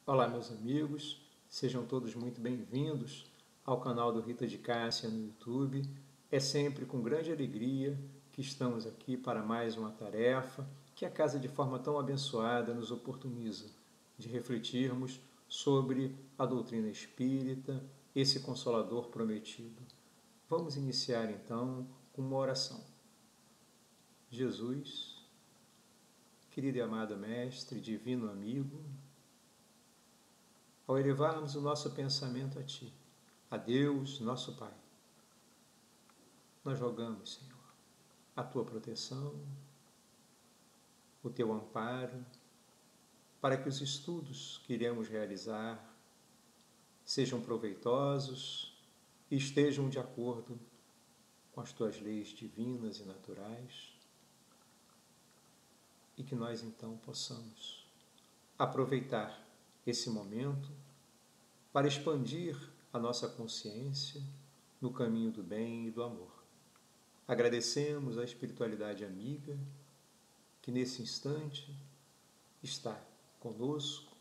Olá, meus amigos, sejam todos muito bem-vindos ao canal do Rita de Cássia no YouTube. É sempre com grande alegria que estamos aqui para mais uma tarefa que a casa de forma tão abençoada nos oportuniza de refletirmos sobre a doutrina espírita, esse consolador prometido. Vamos iniciar então com uma oração. Jesus, querido e amado Mestre, divino amigo, ao elevarmos o nosso pensamento a Ti, a Deus, nosso Pai, nós rogamos, Senhor, a Tua proteção, o Teu amparo, para que os estudos que iremos realizar sejam proveitosos e estejam de acordo com as Tuas leis divinas e naturais, e que nós então possamos aproveitar esse momento para expandir a nossa consciência no caminho do bem e do amor. Agradecemos a espiritualidade amiga que nesse instante está conosco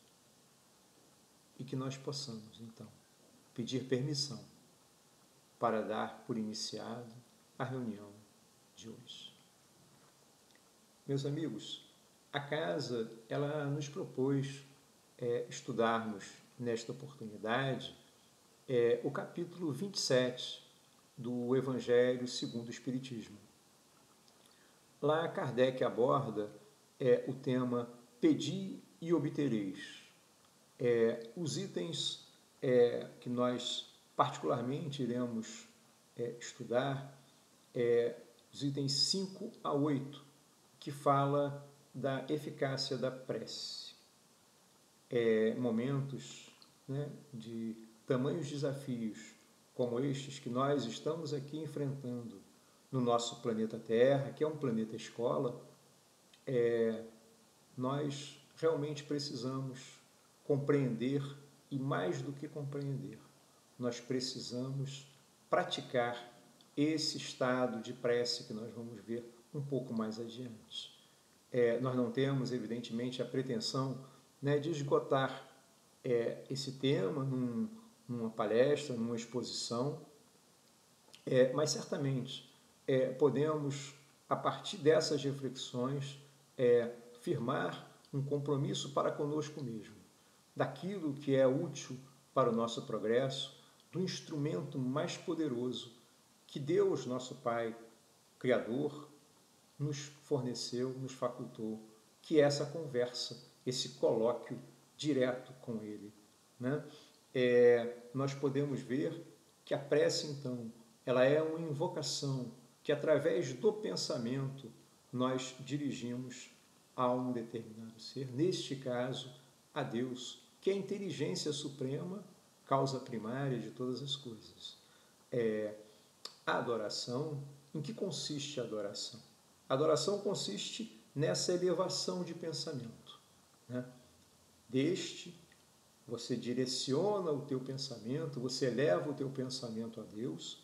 e que nós possamos, então, pedir permissão para dar por iniciado a reunião de hoje. Meus amigos, a casa, ela nos propôs estudarmos nesta oportunidade o capítulo 27 do Evangelho segundo o Espiritismo. Lá Kardec aborda o tema Pedi e obtereis. Os itens que nós particularmente iremos estudar, os itens 5 a 8, que fala da eficácia da prece. Momentos de tamanhos desafios como estes que nós estamos aqui enfrentando no nosso planeta Terra, que é um planeta escola, nós realmente precisamos compreender, e mais do que compreender, nós precisamos praticar esse estado de prece que nós vamos ver um pouco mais adiante. Nós não temos, evidentemente, a pretensão de esgotar esse tema numa palestra, numa exposição, mas certamente podemos, a partir dessas reflexões, firmar um compromisso para conosco mesmo, daquilo que é útil para o nosso progresso, do instrumento mais poderoso que Deus, nosso Pai, Criador, nos forneceu, nos facultou, que é essa conversa, esse colóquio direto com Ele. Nós podemos ver que a prece, então, ela é uma invocação que, através do pensamento, nós dirigimos a um determinado ser, neste caso, a Deus, que é a inteligência suprema, causa primária de todas as coisas. A adoração, em que consiste a adoração? A adoração consiste nessa elevação de pensamento. Deste, você direciona o teu pensamento, você eleva o teu pensamento a Deus,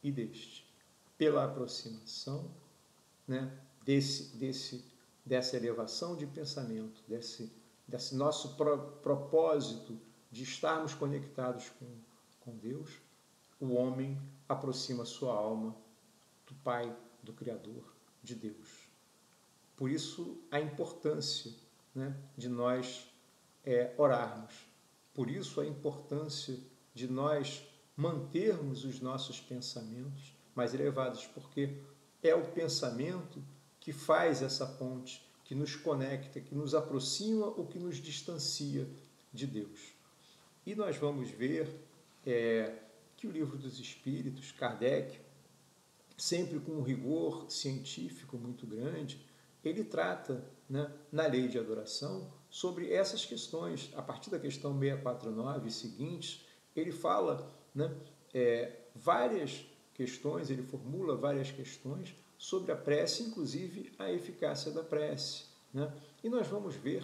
e deste, pela aproximação dessa elevação de pensamento, desse nosso propósito de estarmos conectados com Deus, o homem aproxima sua alma do Pai, do Criador, de Deus. Por isso, a importância de nós orarmos. Por isso, a importância de nós mantermos os nossos pensamentos mais elevados, porque é o pensamento que faz essa ponte, que nos conecta, que nos aproxima ou que nos distancia de Deus. E nós vamos ver que o Livro dos Espíritos, Kardec, sempre com um rigor científico muito grande, ele trata, na lei de adoração, sobre essas questões. A partir da questão 649 e seguintes, ele fala várias questões, ele formula várias questões sobre a prece, inclusive a eficácia da prece. E nós vamos ver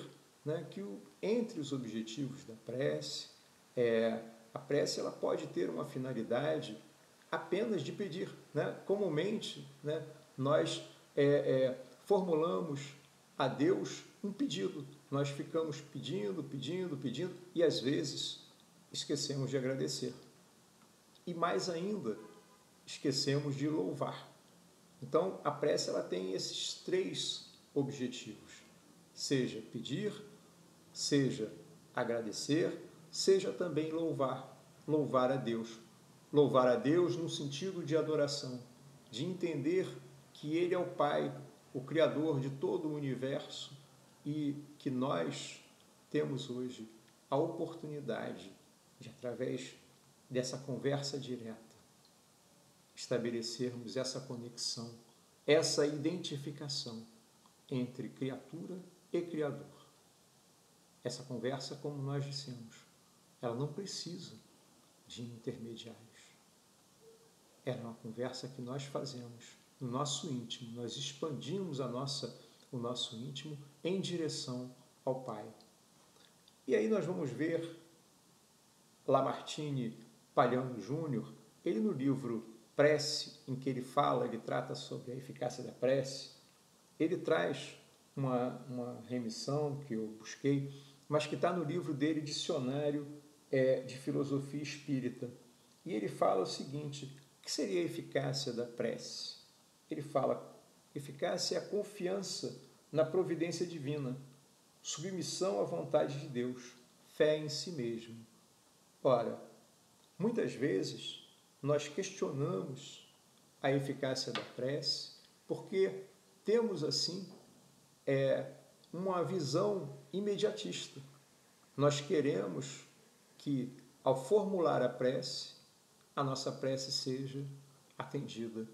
que entre os objetivos da prece, a prece ela pode ter uma finalidade apenas de pedir. Comumente, nós formulamos a Deus um pedido. nós ficamos pedindo, pedindo, pedindo e às vezes esquecemos de agradecer. E mais ainda, esquecemos de louvar. Então, a prece ela tem esses 3 objetivos: seja pedir, seja agradecer, seja também louvar, louvar a Deus. Louvar a Deus no sentido de adoração, de entender que Ele é o Pai, o Criador de todo o universo e que nós temos hoje a oportunidade de, através dessa conversa direta, estabelecermos essa conexão, essa identificação entre criatura e Criador. Essa conversa, como nós dissemos, ela não precisa de intermediários. Ela é uma conversa que nós fazemos no nosso íntimo, nós expandimos o nosso íntimo em direção ao Pai. E aí nós vamos ver Lamartine Palhano Júnior, ele no livro Prece, em que ele trata sobre a eficácia da prece, ele traz uma remissão que eu busquei, mas que está no livro dele, Dicionário de Filosofia Espírita. E ele fala o seguinte: o que seria a eficácia da prece? Ele fala: eficácia é a confiança na providência divina, submissão à vontade de Deus, fé em si mesmo. Ora, muitas vezes nós questionamos a eficácia da prece porque temos assim uma visão imediatista. Nós queremos que, ao formular a nossa prece seja atendida,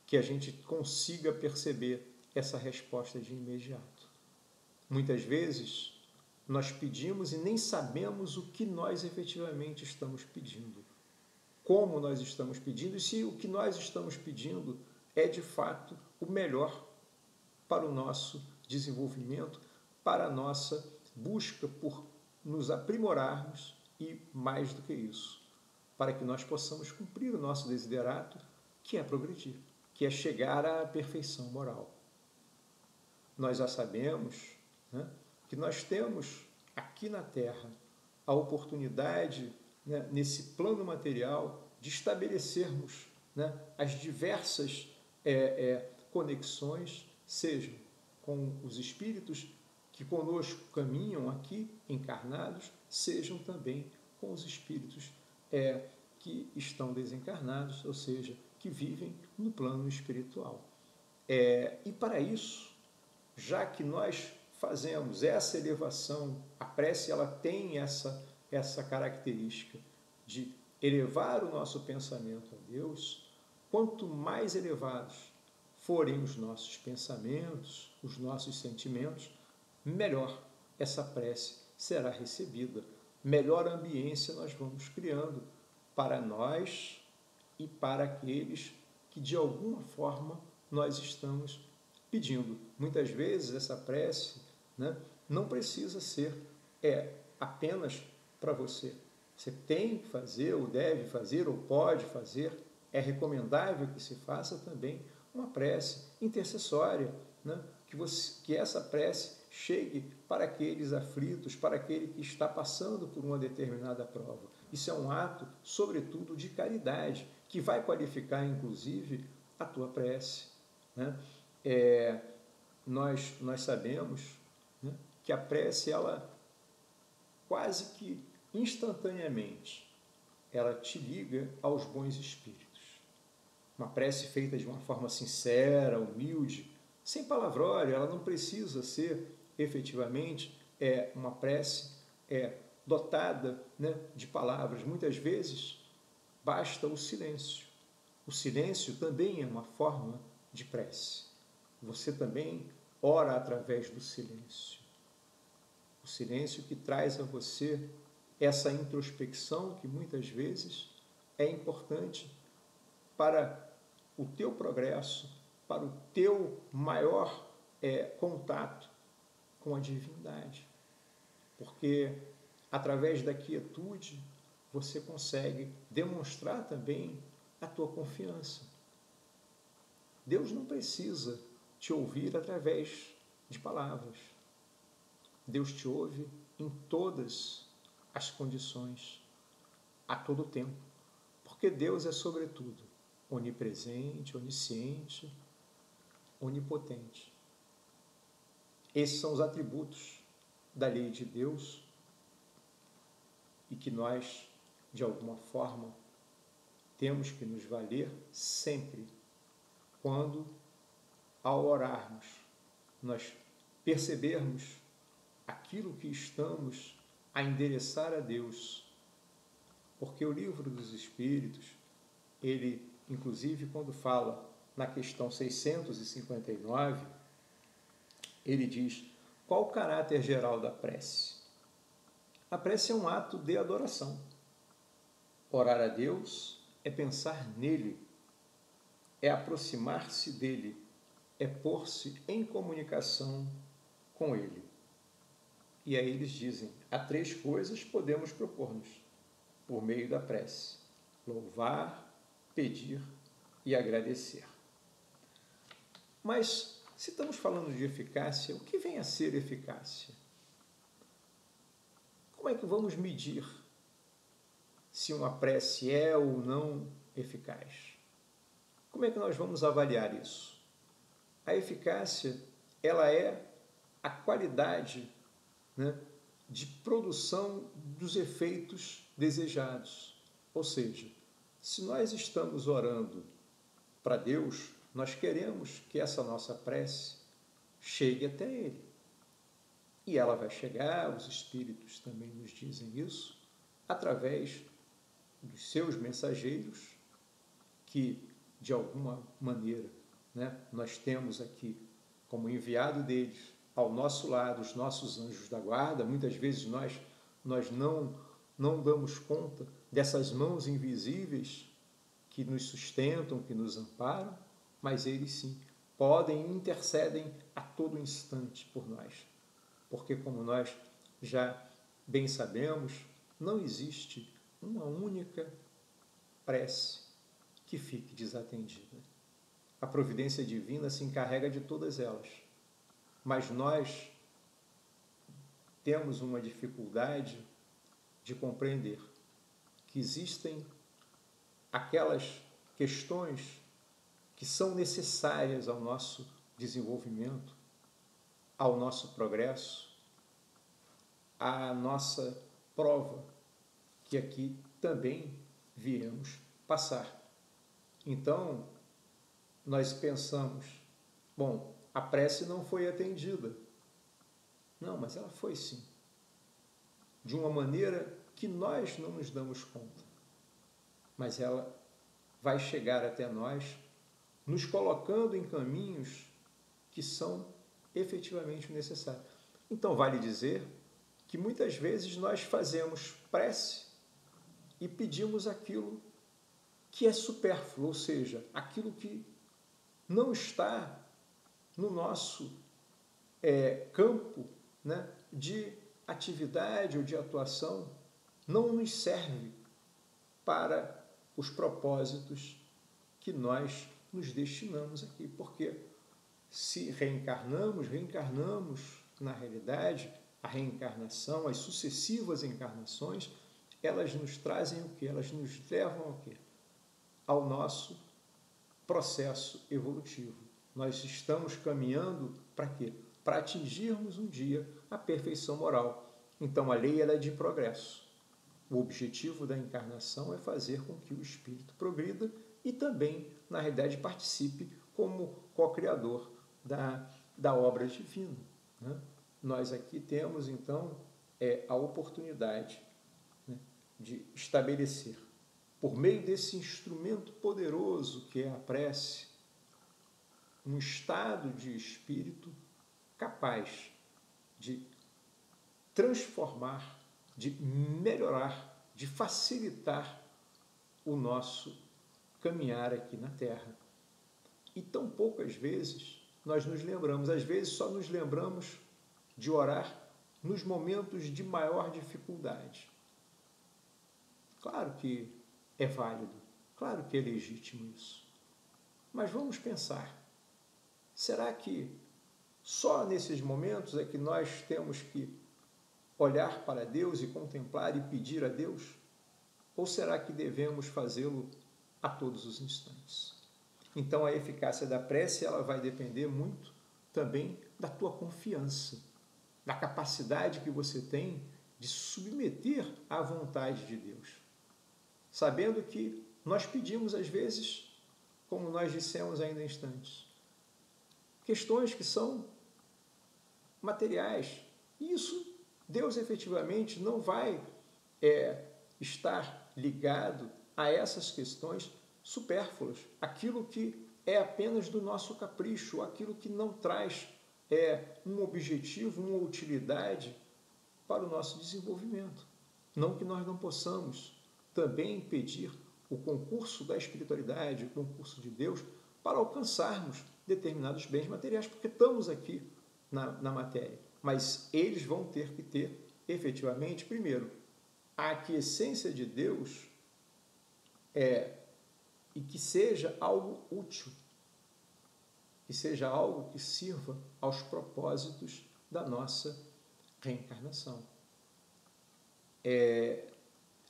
que a gente consiga perceber essa resposta de imediato. Muitas vezes, nós pedimos e nem sabemos o que nós efetivamente estamos pedindo, como nós estamos pedindo e se o que nós estamos pedindo é, de fato, o melhor para o nosso desenvolvimento, para a nossa busca por nos aprimorarmos e, mais do que isso, para que nós possamos cumprir o nosso desiderato, que é progredir, que é chegar à perfeição moral. Nós já sabemos, né, que nós temos aqui na Terra a oportunidade, né, nesse plano material, de estabelecermos, né, as diversas conexões, sejam com os espíritos que conosco caminham aqui encarnados, sejam também com os espíritos que estão desencarnados, ou seja, que vivem no plano espiritual. E para isso, já que nós fazemos essa elevação, a prece ela tem essa característica de elevar o nosso pensamento a Deus. Quanto mais elevados forem os nossos pensamentos, os nossos sentimentos, melhor essa prece será recebida, melhor ambiência nós vamos criando para nós e para aqueles que de alguma forma nós estamos pedindo. Muitas vezes essa prece, né, não precisa ser apenas para você. Você tem que fazer, ou deve fazer, ou pode fazer. É recomendável que se faça também uma prece intercessória, né, que essa prece chegue para aqueles aflitos, para aquele que está passando por uma determinada prova. Isso é um ato, sobretudo, de caridade, que vai qualificar, inclusive, a tua prece, né? Nós sabemos, né, que a prece, ela quase que instantaneamente, ela te liga aos bons espíritos. Uma prece feita de uma forma sincera, humilde, sem palavrório, ela não precisa ser efetivamente uma prece dotada, né, de palavras. Muitas vezes basta o silêncio. O silêncio também é uma forma de prece. Você também ora através do silêncio. O silêncio que traz a você essa introspecção que muitas vezes é importante para o teu progresso, para o teu maior contato com a divindade. Porque através da quietude você consegue demonstrar também a tua confiança. Deus não precisa te ouvir através de palavras. Deus te ouve em todas as condições, a todo tempo, porque Deus é sobretudo onipresente, onisciente, onipotente. Esses são os atributos da lei de Deus e que nós, de alguma forma, temos que nos valer sempre quando, ao orarmos, nós percebermos aquilo que estamos a endereçar a Deus. Porque o Livro dos Espíritos, ele, inclusive, quando fala na questão 659, ele diz: qual o caráter geral da prece? A prece é um ato de adoração. Orar a Deus é pensar nele, é aproximar-se dele, é pôr-se em comunicação com ele. E aí eles dizem, há 3 coisas podemos propor-nos por meio da prece: louvar, pedir e agradecer. Mas, se estamos falando de eficácia, o que vem a ser eficácia? Como é que vamos medir se uma prece é ou não eficaz? Como é que nós vamos avaliar isso? A eficácia, ela é a qualidade, né, de produção dos efeitos desejados. Ou seja, se nós estamos orando para Deus, nós queremos que essa nossa prece chegue até Ele. E ela vai chegar, os Espíritos também nos dizem isso, através dos seus mensageiros, que, de alguma maneira, né, nós temos aqui como enviado deles ao nosso lado os nossos anjos da guarda. Muitas vezes nós não damos conta dessas mãos invisíveis que nos sustentam, que nos amparam, mas eles sim podem e intercedem a todo instante por nós. Porque, como nós já bem sabemos, não existe uma única prece que fique desatendida. A providência divina se encarrega de todas elas, mas nós temos uma dificuldade de compreender que existem aquelas questões que são necessárias ao nosso desenvolvimento, ao nosso progresso, à nossa prova, que aqui também viemos passar. Então, nós pensamos, bom, a prece não foi atendida. Não, mas ela foi sim. De uma maneira que nós não nos damos conta. Mas ela vai chegar até nós, nos colocando em caminhos que são efetivamente necessários. Então, vale dizer que muitas vezes nós fazemos prece e pedimos aquilo que é supérfluo, ou seja, aquilo que não está no nosso campo, né, de atividade ou de atuação, não nos serve para os propósitos que nós nos destinamos aqui. Porque se reencarnamos, na realidade, a reencarnação, as sucessivas encarnações, elas nos trazem o quê? Elas nos levam ao quê? Ao nosso processo evolutivo. Nós estamos caminhando para quê? Para atingirmos um dia a perfeição moral. Então, a lei ela é de progresso. O objetivo da encarnação é fazer com que o espírito progrida e também, na realidade, participe como co-criador da obra divina, né? Nós aqui temos, então, a oportunidade, né, de estabelecer, por meio desse instrumento poderoso que é a prece, um estado de espírito capaz de transformar, de melhorar, de facilitar o nosso caminhar aqui na Terra. E tão poucas vezes nós nos lembramos, às vezes só nos lembramos de orar nos momentos de maior dificuldade. Claro que é válido, claro que é legítimo isso. Mas vamos pensar, será que só nesses momentos é que nós temos que olhar para Deus e contemplar e pedir a Deus? Ou será que devemos fazê-lo a todos os instantes? Então, a eficácia da prece ela vai depender muito também da tua confiança, da capacidade que você tem de submeter à vontade de Deus, sabendo que nós pedimos às vezes, como nós dissemos ainda há instantes, questões que são materiais. E isso, Deus efetivamente não vai estar ligado a essas questões supérfluas, aquilo que é apenas do nosso capricho, aquilo que não traz um objetivo, uma utilidade para o nosso desenvolvimento. Não que nós não possamos também pedir o concurso da espiritualidade, o concurso de Deus, para alcançarmos determinados bens materiais, porque estamos aqui na matéria. Mas eles vão ter que ter, efetivamente, primeiro, a aquiescência de Deus e que seja algo útil, que seja algo que sirva aos propósitos da nossa reencarnação.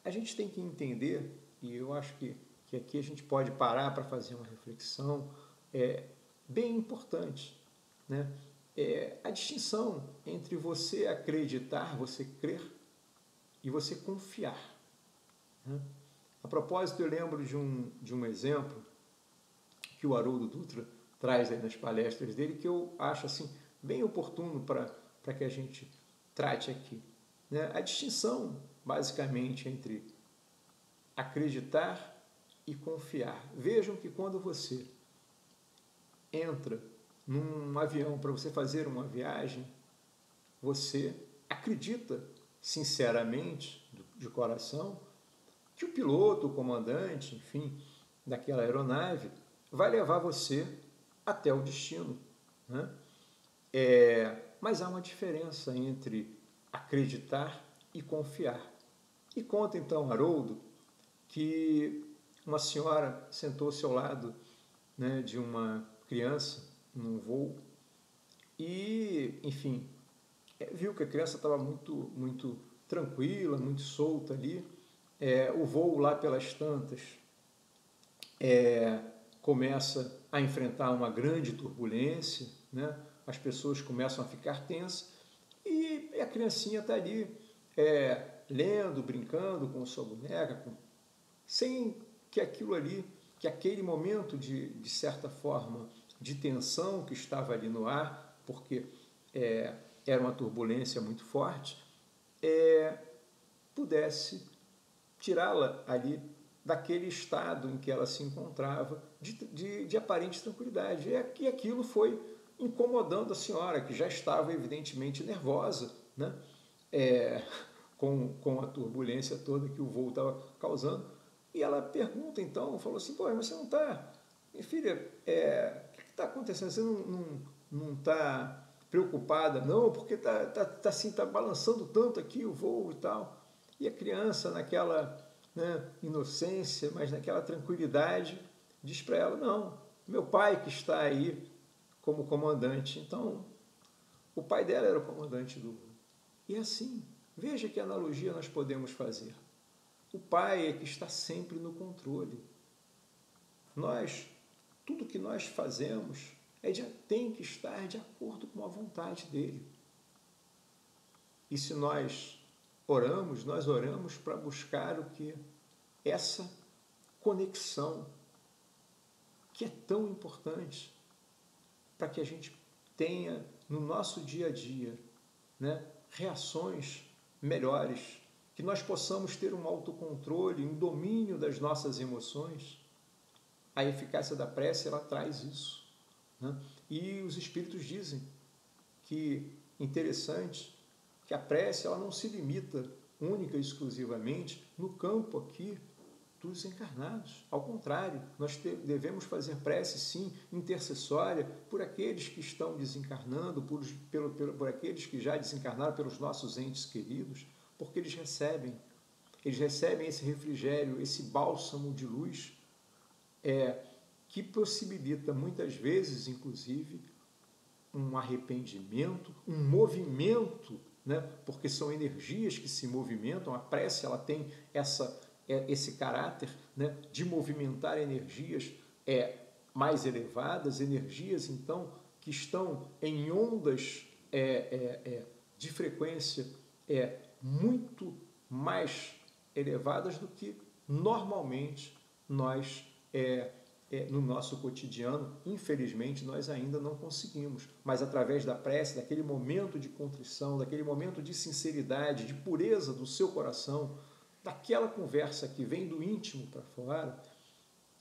A gente tem que entender, e eu acho que aqui a gente pode parar para fazer uma reflexão bem importante, né? A distinção entre você acreditar, você crer, e você confiar, né? A propósito, eu lembro de um exemplo que o Haroldo Dutra traz aí nas palestras dele, que eu acho assim, bem oportuno para que a gente trate aqui, né? A distinção, basicamente, entre acreditar e confiar. Vejam que quando você entra num avião para você fazer uma viagem, você acredita sinceramente, de coração, que o piloto, o comandante, enfim, daquela aeronave, vai levar você até o destino, né? Mas há uma diferença entre acreditar e confiar. E conta então Haroldo que uma senhora sentou-se ao lado, né, de uma criança num voo e, enfim, viu que a criança estava muito tranquila, muito solta ali. O voo lá pelas tantas começa a enfrentar uma grande turbulência, né? As pessoas começam a ficar tensas e a criancinha está ali lendo, brincando com sua boneca, sem que aquilo ali, que aquele momento de certa forma de tensão que estava ali no ar, porque era uma turbulência muito forte, pudesse tirá-la ali daquele estado em que ela se encontrava de aparente tranquilidade. E aquilo foi incomodando a senhora, que já estava evidentemente nervosa, né? Com a turbulência toda que o voo estava causando. E ela pergunta então, falou assim, pô, mas você não está... Minha filha, o que está acontecendo? Você não está preocupada? Não, porque tá balançando tanto aqui o voo e tal. E a criança, naquela, né, inocência, mas naquela tranquilidade, diz para ela, não, meu pai que está aí como comandante. Então, o pai dela era o comandante do voo. E assim, veja que analogia nós podemos fazer. O pai é que está sempre no controle. Tudo que nós fazemos tem que estar de acordo com a vontade dele. E se nós oramos para buscar o que? Essa conexão que é tão importante para que a gente tenha no nosso dia a dia, né, reações melhores, que nós possamos ter um autocontrole, um domínio das nossas emoções. A eficácia da prece, ela traz isso, né? E os espíritos dizem que, interessante, que a prece ela não se limita única e exclusivamente no campo aqui dos encarnados. Ao contrário, nós devemos fazer prece, sim, intercessória por aqueles que estão desencarnando, por aqueles que já desencarnaram, pelos nossos entes queridos, porque eles recebem esse refrigério, esse bálsamo de luz, que possibilita muitas vezes, inclusive, um arrependimento, um movimento né? Porque são energias que se movimentam. A prece ela tem esse caráter, né, de movimentar energias mais elevadas, energias então que estão em ondas de frequência muito mais elevadas do que normalmente nós no nosso cotidiano, infelizmente, nós ainda não conseguimos. Mas através da prece, daquele momento de contrição, daquele momento de sinceridade, de pureza do seu coração, daquela conversa que vem do íntimo para fora,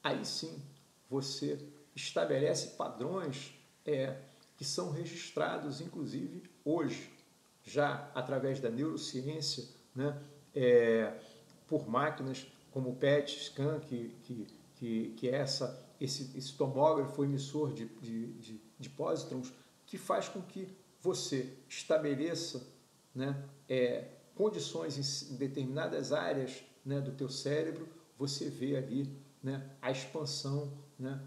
aí sim você estabelece padrões que são registrados, inclusive, hoje, já através da neurociência, né, por máquinas como o PET scan, que é esse tomógrafo emissor de pósitrons, que faz com que você estabeleça, né, condições em determinadas áreas, né, do teu cérebro, você vê ali, né, a expansão, né,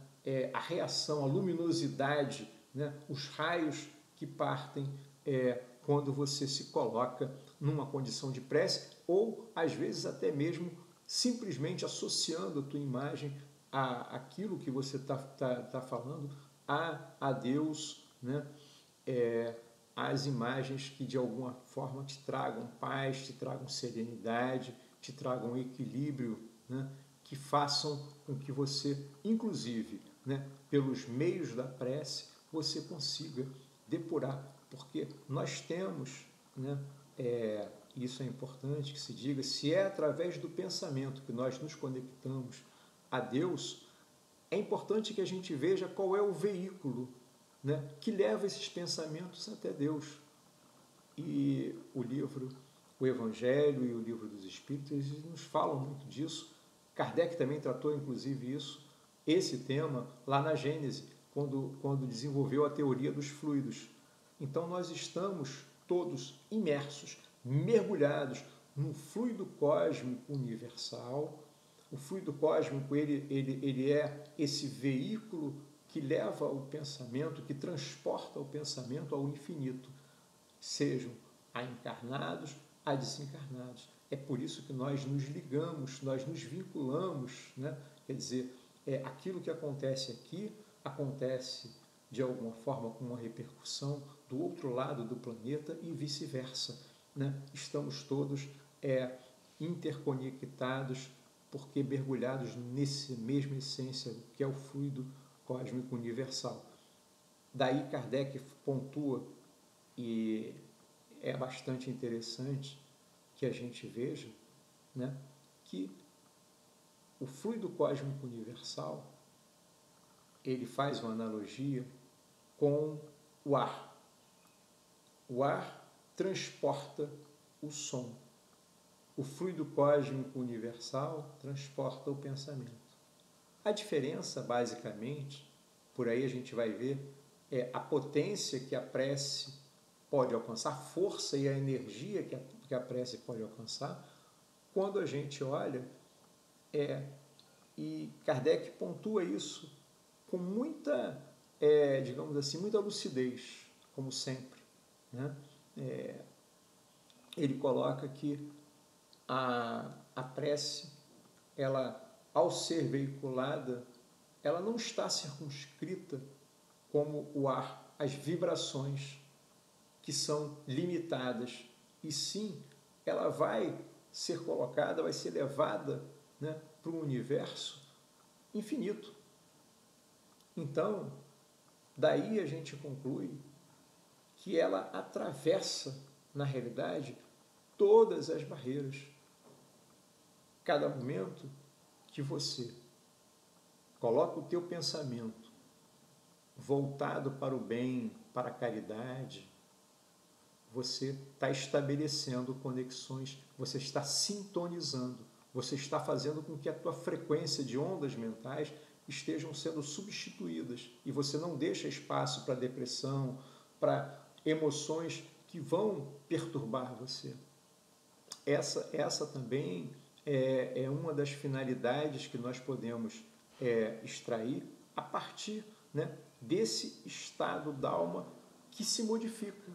a reação, a luminosidade, né, os raios que partem quando você se coloca numa condição de prece, ou às vezes até mesmo simplesmente associando a tua imagem àquilo que você tá falando, a Deus, né? As imagens que de alguma forma te tragam paz, te tragam serenidade, te tragam equilíbrio, né? Que façam com que você, inclusive, né, pelos meios da prece, você consiga depurar, porque nós temos, né, isso é importante que se diga, se é através do pensamento que nós nos conectamos a Deus, é importante que a gente veja qual é o veículo, né, que leva esses pensamentos até Deus. E o Evangelho e o livro dos Espíritos, eles nos falam muito disso. Kardec também tratou, inclusive, esse tema lá na Gênese, quando desenvolveu a teoria dos fluidos. Então, nós estamos todos imersos, mergulhados no fluido cósmico universal. O fluido cósmico ele é esse veículo que leva o pensamento, que transporta o pensamento ao infinito, sejam a encarnados, a desencarnados. É por isso que nós nos ligamos, nós nos vinculamos, né? Quer dizer, aquilo que acontece aqui acontece de alguma forma com uma repercussão do outro lado do planeta e vice-versa, né? Estamos todos interconectados porque mergulhados nessa mesma essência que é o fluido cósmico universal. Daí Kardec pontua, e é bastante interessante que a gente veja, né, que o fluido cósmico universal ele faz uma analogia com o ar. O ar transporta o som. O fluido cósmico universal transporta o pensamento. A diferença, basicamente, por aí a gente vai ver, é a potência que a prece pode alcançar, a força e a energia que a prece pode alcançar, quando a gente olha, e Kardec pontua isso com muita, digamos assim, muita lucidez, como sempre, né? Ele coloca que a prece, ela, ao ser veiculada, ela não está circunscrita como o ar, as vibrações que são limitadas, e sim, ela vai ser colocada, vai ser levada, né, para um universo infinito. Então, daí a gente conclui que ela atravessa, na realidade, todas as barreiras. Cada momento que você coloca o teu pensamento voltado para o bem, para a caridade, você está estabelecendo conexões, você está sintonizando, você está fazendo com que a tua frequência de ondas mentais estejam sendo substituídas e você não deixa espaço para depressão, para emoções que vão perturbar você. Essa também é uma das finalidades que nós podemos extrair a partir, né, desse estado da alma que se modifica.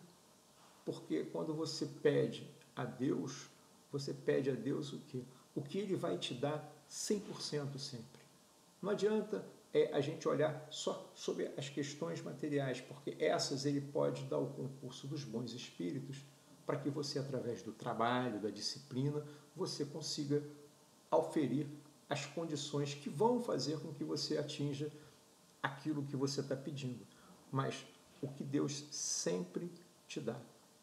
Porque quando você pede a Deus o quê? O que Ele vai te dar 100% sempre. Não adianta a gente olhar só sobre as questões materiais, porque essas Ele pode dar o concurso dos bons espíritos para que você, através do trabalho, da disciplina, você consiga oferir as condições que vão fazer com que você atinja aquilo que você está pedindo. Mas o que Deus sempre te dá,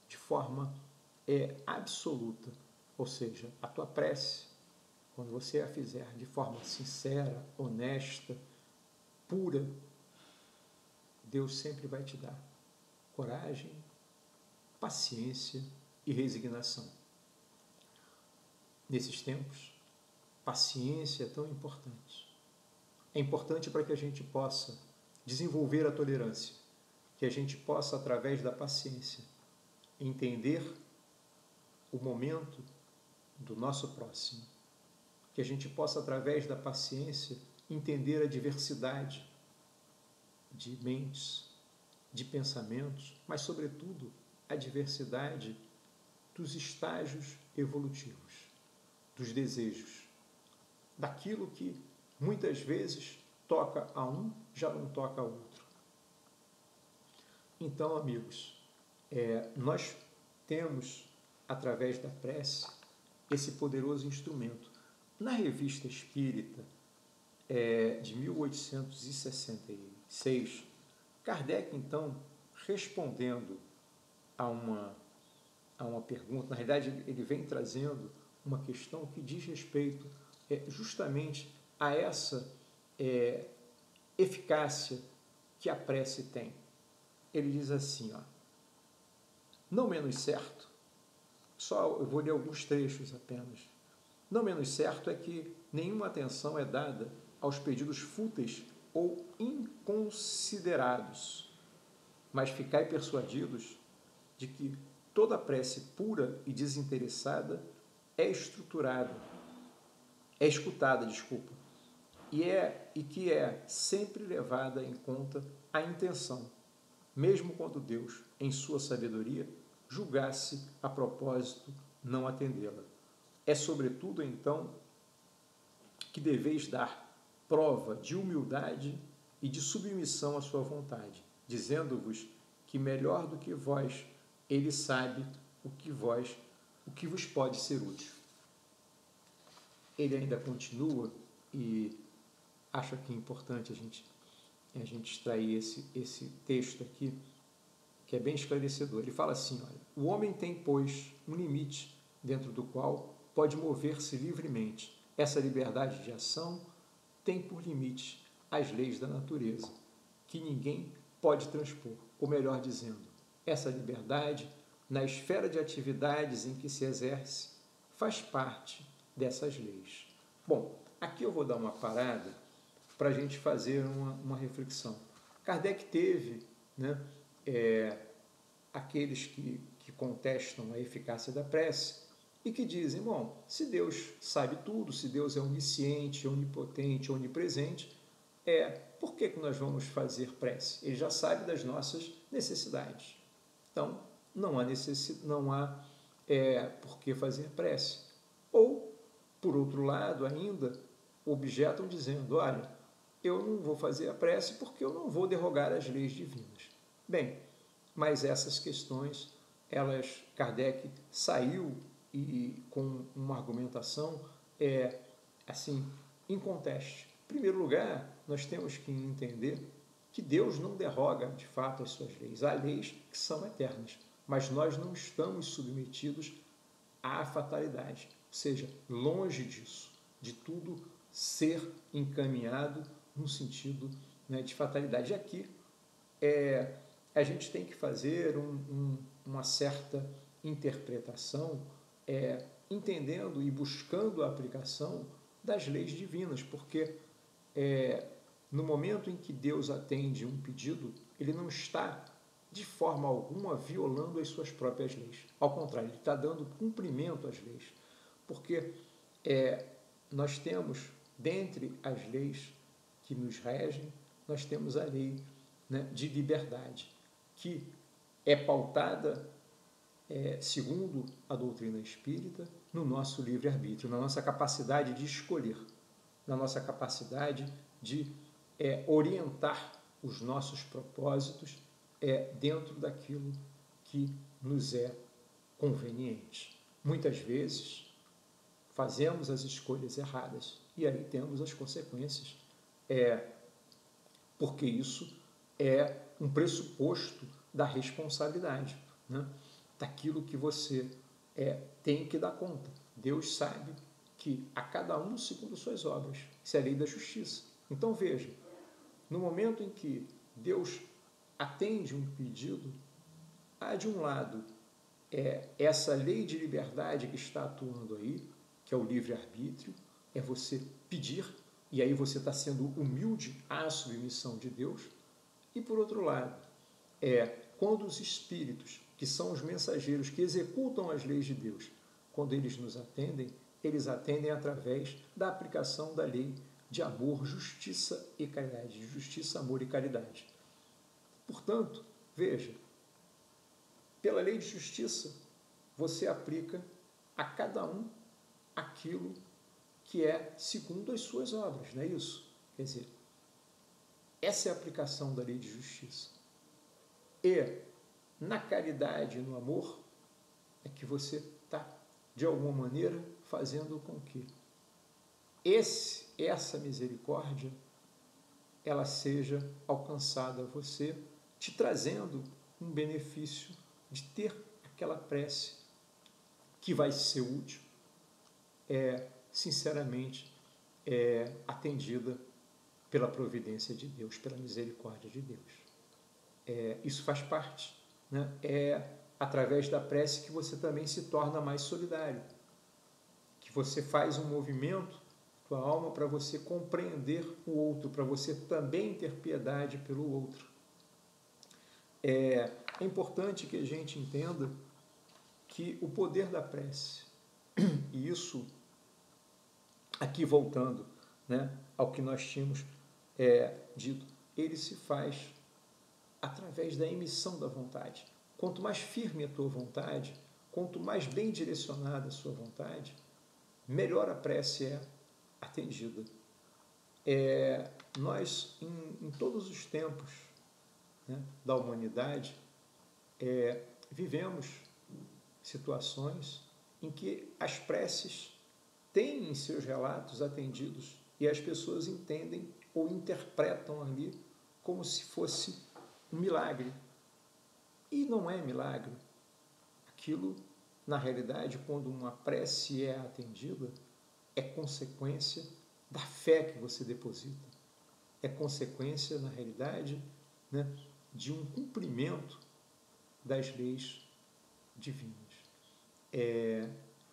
de forma absoluta, ou seja, a tua prece, quando você a fizer de forma sincera, honesta, pura, Deus sempre vai te dar coragem, paciência e resignação. Nesses tempos, paciência é tão importante. É importante para que a gente possa desenvolver a tolerância, que a gente possa, através da paciência, entender o momento do nosso próximo, que a gente possa, através da paciência, entender a diversidade de mentes, de pensamentos, mas, sobretudo, a diversidade dos estágios evolutivos, dos desejos, daquilo que muitas vezes toca a um, já não toca a outro. Então, amigos, nós temos, através da prece, esse poderoso instrumento. Na Revista Espírita, de 1866, Kardec, então, respondendo a uma pergunta, na realidade, ele vem trazendo uma questão que diz respeito justamente a essa eficácia que a prece tem. Ele diz assim, não menos certo, só eu vou ler alguns trechos apenas, não menos certo é que nenhuma atenção é dada aos pedidos fúteis ou inconsiderados, mas ficai persuadidos de que toda prece pura e desinteressada é escutada, e que é sempre levada em conta a intenção, mesmo quando Deus, em sua sabedoria, julgasse a propósito não atendê-la. É sobretudo, então, que deveis dar prova de humildade e de submissão à sua vontade, dizendo-vos que melhor do que vós, ele sabe o que vos pode ser útil. Ele ainda continua, e acho que é importante a gente extrair esse texto aqui, que é bem esclarecedor. Ele fala assim, olha, o homem tem, pois, um limite dentro do qual pode mover-se livremente. Essa liberdade de ação tem por limite as leis da natureza, que ninguém pode transpor, ou melhor dizendo, essa liberdade, na esfera de atividades em que se exerce, faz parte dessas leis. Bom, aqui eu vou dar uma parada para a gente fazer uma reflexão. Kardec teve, aqueles que contestam a eficácia da prece e que dizem, bom, se Deus sabe tudo, se Deus é onisciente, onipotente, onipresente, por que nós vamos fazer prece? Ele já sabe das nossas necessidades. Então, não há por que fazer prece. Ou, por outro lado ainda, objetam dizendo, olha, eu não vou fazer a prece porque eu não vou derrogar as leis divinas. Bem, mas essas questões, Kardec saiu com uma argumentação assim, inconteste. Em primeiro lugar, nós temos que entender que Deus não derroga, de fato, as suas leis. Há leis que são eternas, mas nós não estamos submetidos à fatalidade. Ou seja, longe disso, de tudo ser encaminhado no sentido de fatalidade. E aqui, a gente tem que fazer uma certa interpretação, entendendo e buscando a aplicação das leis divinas, porque no momento em que Deus atende um pedido, ele não está de forma alguma violando as suas próprias leis. Ao contrário, ele está dando cumprimento às leis, porque nós temos, dentre as leis que nos regem, nós temos a lei de liberdade, que é pautada segundo a doutrina espírita, no nosso livre-arbítrio, na nossa capacidade de escolher, na nossa capacidade de orientar os nossos propósitos dentro daquilo que nos é conveniente. Muitas vezes fazemos as escolhas erradas e aí temos as consequências, porque isso é um pressuposto da responsabilidade, né? Daquilo que você tem que dar conta. Deus sabe que a cada um segundo suas obras. Isso é a lei da justiça. Então veja, no momento em que Deus atende um pedido, há de um lado essa lei de liberdade que está atuando aí, que é o livre-arbítrio, é você pedir, e aí você está sendo humilde à submissão de Deus, e por outro lado, quando os espíritos, que são os mensageiros que executam as leis de Deus, quando eles nos atendem, eles atendem através da aplicação da lei de amor, justiça e caridade, de justiça, amor e caridade. Portanto, veja, pela lei de justiça, você aplica a cada um aquilo que é segundo as suas obras, não é isso? Quer dizer, essa é a aplicação da lei de justiça. E na caridade e no amor é que você está, de alguma maneira, fazendo com que essa misericórdia ela seja alcançada a você, te trazendo um benefício de ter aquela prece que vai ser útil, sinceramente, atendida pela providência de Deus, pela misericórdia de Deus. Isso faz parte, né? É através da prece que você também se torna mais solidário, que você faz um movimento, tua alma, para você compreender o outro, para você também ter piedade pelo outro. É importante que a gente entenda que o poder da prece, e isso, aqui voltando, né, ao que nós tínhamos dito, ele se faz através da emissão da vontade. Quanto mais firme a tua vontade, quanto mais bem direcionada a sua vontade, melhor a prece é atendida. Nós, em todos os tempos, né, da humanidade, vivemos situações em que as preces têm em seus relatos atendidos e as pessoas entendem ou interpretam ali como se fosse um milagre. E não é milagre. Aquilo, na realidade, quando uma prece é atendida, é consequência da fé que você deposita. É consequência, na realidade, né, de um cumprimento das leis divinas.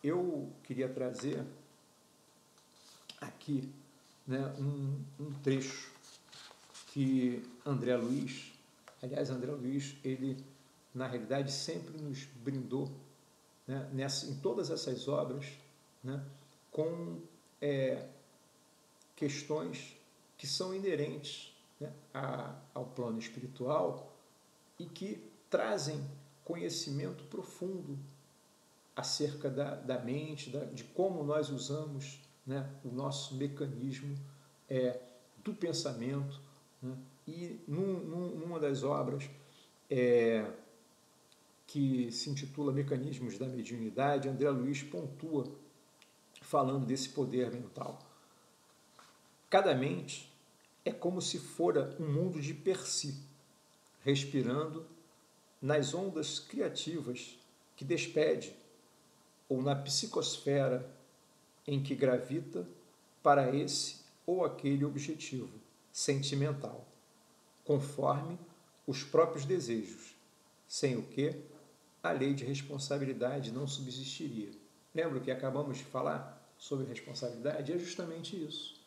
Eu queria trazer aqui, né, um trecho que André Luiz, ele, na realidade, sempre nos brindou, né, em todas essas obras, né, com questões que são inerentes, né, ao plano espiritual e que trazem conhecimento profundo acerca da mente, de como nós usamos, né, o nosso mecanismo do pensamento, né? E numa das obras que se intitula Mecanismos da Mediunidade, André Luiz pontua falando desse poder mental. Cada mente é como se fora um mundo de per si, respirando nas ondas criativas que despede ou na psicosfera em que gravita para esse ou aquele objetivo sentimental, conforme os próprios desejos, sem o que a lei de responsabilidade não subsistiria. Lembra que acabamos de falar sobre responsabilidade? É justamente isso,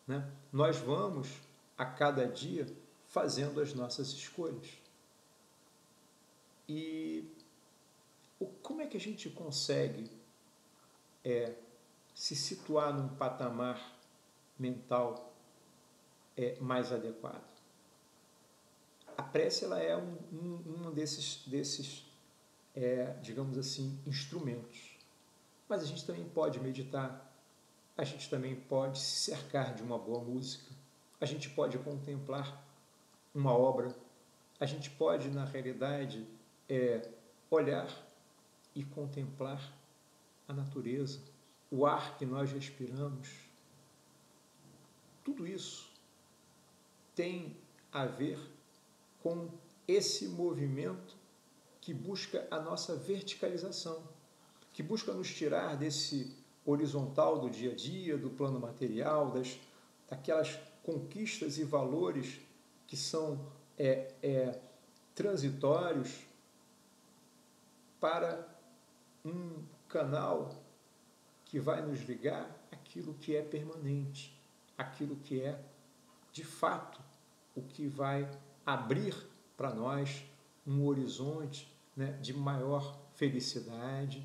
né? Nós vamos, a cada dia, fazendo as nossas escolhas. E como é que a gente consegue se situar num patamar mental mais adequado? A prece ela é uma desses digamos assim, instrumentos. Mas a gente também pode meditar, a gente também pode se cercar de uma boa música, a gente pode contemplar uma obra, a gente pode, na realidade, olhar e contemplar a natureza, o ar que nós respiramos. Tudo isso tem a ver com esse movimento que busca a nossa verticalização, que busca nos tirar desse horizontal do dia a dia, do plano material, daquelas conquistas e valores que são transitórios, para um canal que vai nos ligar àquilo que é permanente, aquilo que é, de fato, o que vai abrir para nós um horizonte, né, de maior felicidade,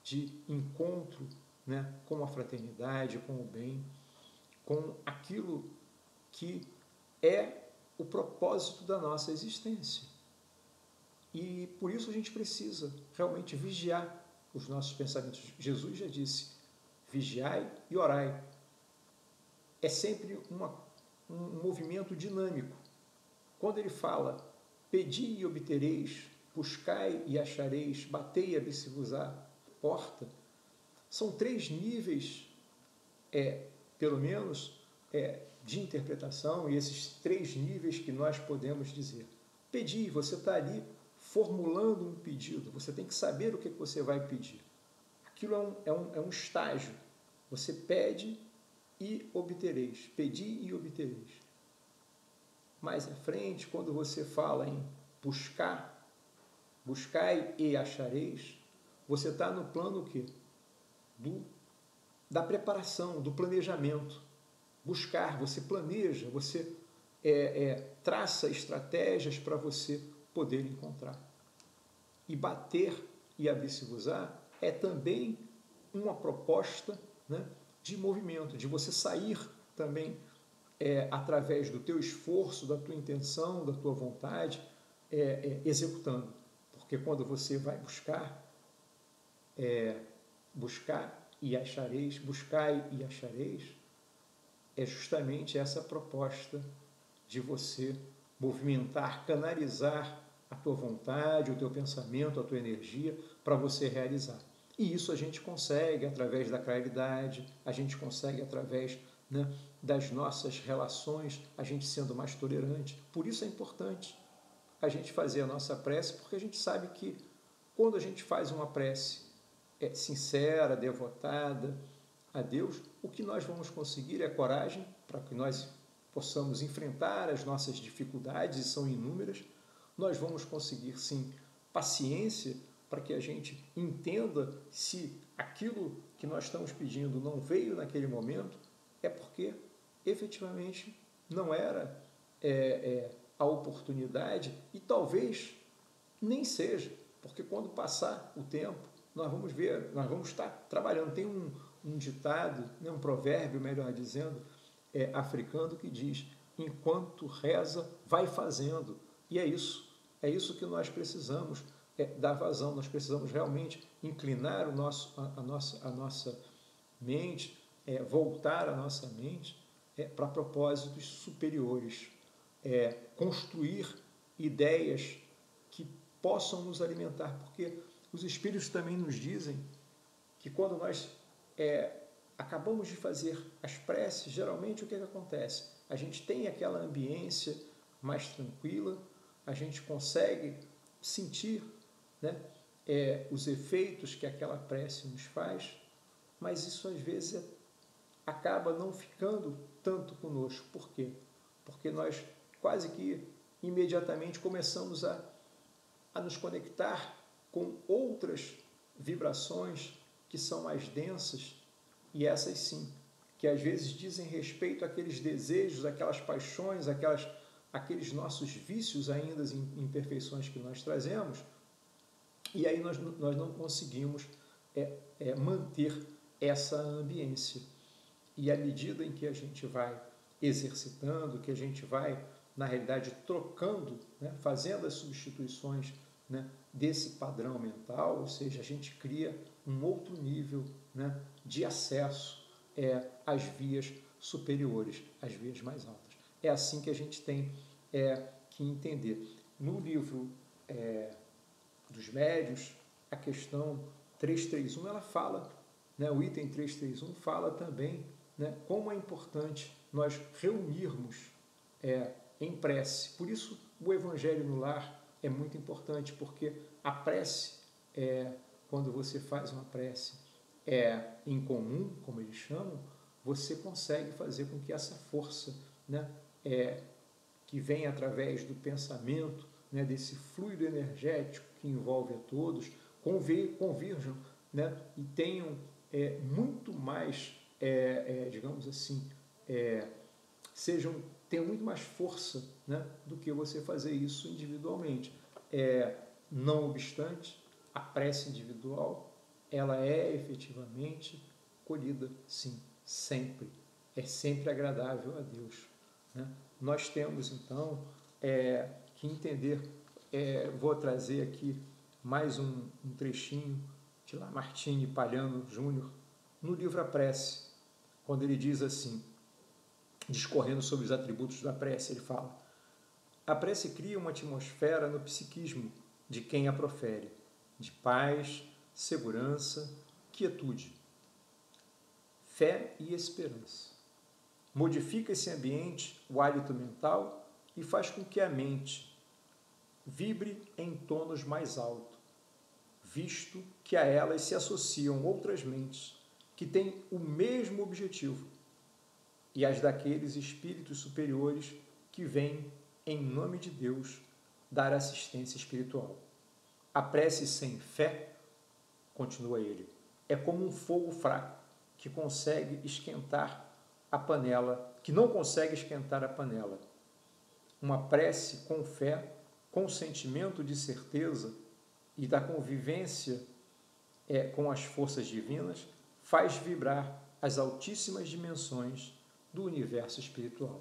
de encontro, né, com a fraternidade, com o bem, com aquilo que é o propósito da nossa existência. E por isso a gente precisa realmente vigiar os nossos pensamentos. Jesus já disse, vigiai e orai. É sempre um movimento dinâmico. Quando ele fala, pedi e obtereis, buscai e achareis, batei e abri-se-vos-á porta, são 3 níveis, pelo menos, de interpretação, e esses 3 níveis que nós podemos dizer. Pedir, você está ali formulando um pedido, você tem que saber o que você vai pedir. Aquilo é um estágio. Você pede e obtereis, pedi e obtereis. Mais à frente, quando você fala em buscar, buscai e achareis, você está no plano o quê? Da preparação, do planejamento. Buscar, você planeja, você traça estratégias para você poder encontrar. E bater e abrir-se-vos-á é também uma proposta, né, de movimento, de você sair também através do teu esforço, da tua intenção, da tua vontade, executando. Porque quando você vai buscar e achareis, buscai e achareis, é justamente essa proposta de você movimentar, canalizar a tua vontade, o teu pensamento, a tua energia para você realizar. E isso a gente consegue através da claridade, a gente consegue através, né, das nossas relações, a gente sendo mais tolerante. Por isso é importante a gente fazer a nossa prece, porque a gente sabe que quando a gente faz uma prece sincera, devotada a Deus, o que nós vamos conseguir é coragem para que nós possamos enfrentar as nossas dificuldades, e são inúmeras. Nós vamos conseguir, sim, paciência para que a gente entenda se aquilo que nós estamos pedindo não veio naquele momento, é porque efetivamente não era a oportunidade, e talvez nem seja, porque quando passar o tempo, nós vamos ver, nós vamos estar trabalhando. Tem um ditado, né, um provérbio, melhor dizendo, africano, que diz, enquanto reza, vai fazendo. E é isso que nós precisamos dar vazão, nós precisamos realmente inclinar a nossa mente, voltar a nossa mente para propósitos superiores, construir ideias que possam nos alimentar, porque os Espíritos também nos dizem que quando nós acabamos de fazer as preces, geralmente o que acontece? A gente tem aquela ambiência mais tranquila, a gente consegue sentir, né, os efeitos que aquela prece nos faz, mas isso às vezes acaba não ficando tanto conosco. Por quê? Porque nós quase que imediatamente começamos a nos conectar com outras vibrações que são mais densas, e essas sim, que às vezes dizem respeito àqueles desejos, aquelas paixões, aqueles nossos vícios ainda, imperfeições que nós trazemos, e aí nós não conseguimos manter essa ambiência. E à medida em que a gente vai exercitando, que a gente vai, na realidade, trocando, né, fazendo as substituições né, desse padrão mental, ou seja, a gente cria um outro nível, né, de acesso às vias superiores, às vias mais altas. É assim que a gente tem que entender. No livro dos médios, a questão 331, ela fala, né, o item 331 fala também, né, como é importante nós reunirmos em prece. Por isso, o Evangelho no Lar é muito importante, porque a prece, quando você faz uma prece em comum, como eles chamam, você consegue fazer com que essa força, né, que vem através do pensamento, né, desse fluido energético que envolve a todos, convirjam, né, e tenham muito mais, digamos assim, tenham muito mais força, né, do que você fazer isso individualmente. Não obstante, a prece individual, ela é efetivamente colhida, sim, sempre. É sempre agradável a Deus, né? Nós temos, então, que entender, vou trazer aqui mais um trechinho de Lamartine Palhano Júnior, no livro A Prece, quando ele diz assim, discorrendo sobre os atributos da prece, ele fala: a prece cria uma atmosfera no psiquismo de quem a profere, de paz, segurança, quietude, fé e esperança. Modifica esse ambiente, o hálito mental, e faz com que a mente vibre em tons mais altos, visto que a elas se associam outras mentes que têm o mesmo objetivo, e as daqueles espíritos superiores que vêm, em nome de Deus, dar assistência espiritual. A prece sem fé, continua ele, é como um fogo fraco que consegue esquentar a panela, que não consegue esquentar a panela. Uma prece com fé, com sentimento de certeza e da convivência com as forças divinas, faz vibrar as altíssimas dimensões do universo espiritual.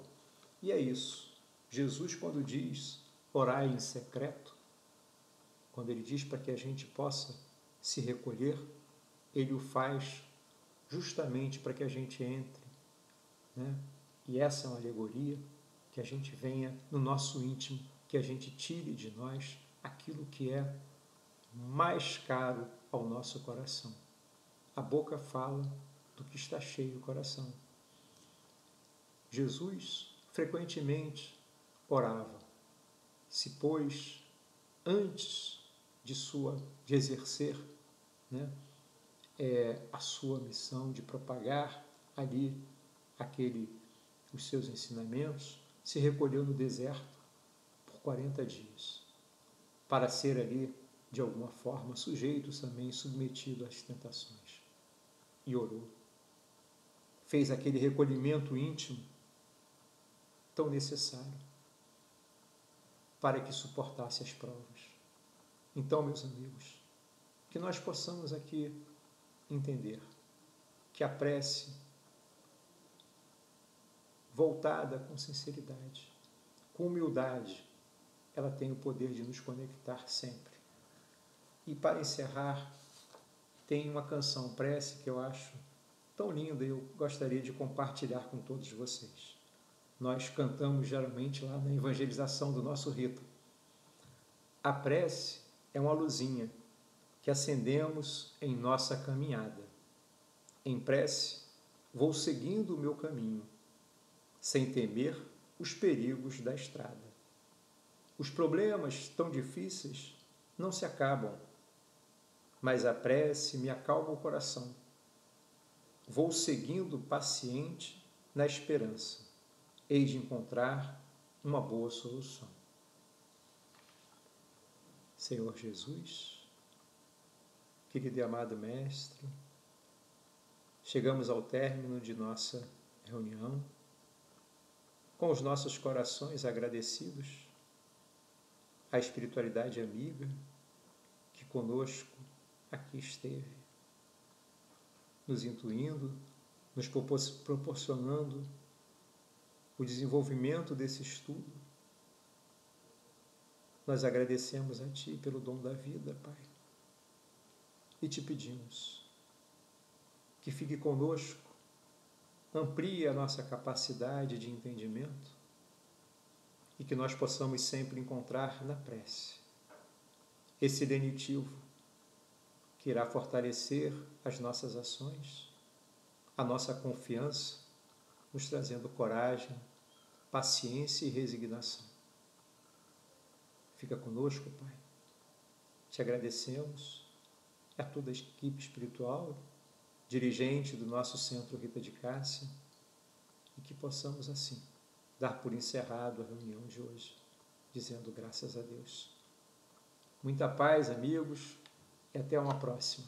E é isso. Jesus, quando diz orai em secreto, quando ele diz para que a gente possa se recolher, ele o faz justamente para que a gente entre, né? E essa é uma alegoria, que a gente venha no nosso íntimo, que a gente tire de nós aquilo que é mais caro ao nosso coração. A boca fala do que está cheio o coração. Jesus frequentemente orava, se pôs antes de exercer, né, a sua missão de propagar ali os seus ensinamentos, se recolheu no deserto por 40 dias, para ser ali, de alguma forma, sujeito também, submetido às tentações. E orou. Fez aquele recolhimento íntimo tão necessário para que suportasse as provas. Então, meus amigos, que nós possamos aqui entender que a prece, voltada com sinceridade, com humildade, ela tem o poder de nos conectar sempre. E para encerrar, tem uma canção prece que eu acho tão linda e eu gostaria de compartilhar com todos vocês. Nós cantamos geralmente lá na evangelização do nosso rito. A prece é uma luzinha que acendemos em nossa caminhada. Em prece, vou seguindo o meu caminho, sem temer os perigos da estrada. Os problemas tão difíceis não se acabam, mas a prece me acalma o coração. Vou seguindo paciente na esperança, hei de encontrar uma boa solução. Senhor Jesus, querido e amado Mestre, chegamos ao término de nossa reunião, com os nossos corações agradecidos à espiritualidade amiga que conosco aqui esteve, nos intuindo, nos proporcionando o desenvolvimento desse estudo, nós agradecemos a Ti pelo dom da vida, Pai. E te pedimos que fique conosco, amplie a nossa capacidade de entendimento e que nós possamos sempre encontrar na prece esse lenitivo que irá fortalecer as nossas ações, a nossa confiança, nos trazendo coragem, paciência e resignação. Fica conosco, Pai. Te agradecemos, a toda a equipe espiritual, dirigente do nosso Centro Rita de Cássia, e que possamos, assim, dar por encerrado a reunião de hoje, dizendo graças a Deus. Muita paz, amigos, e até uma próxima.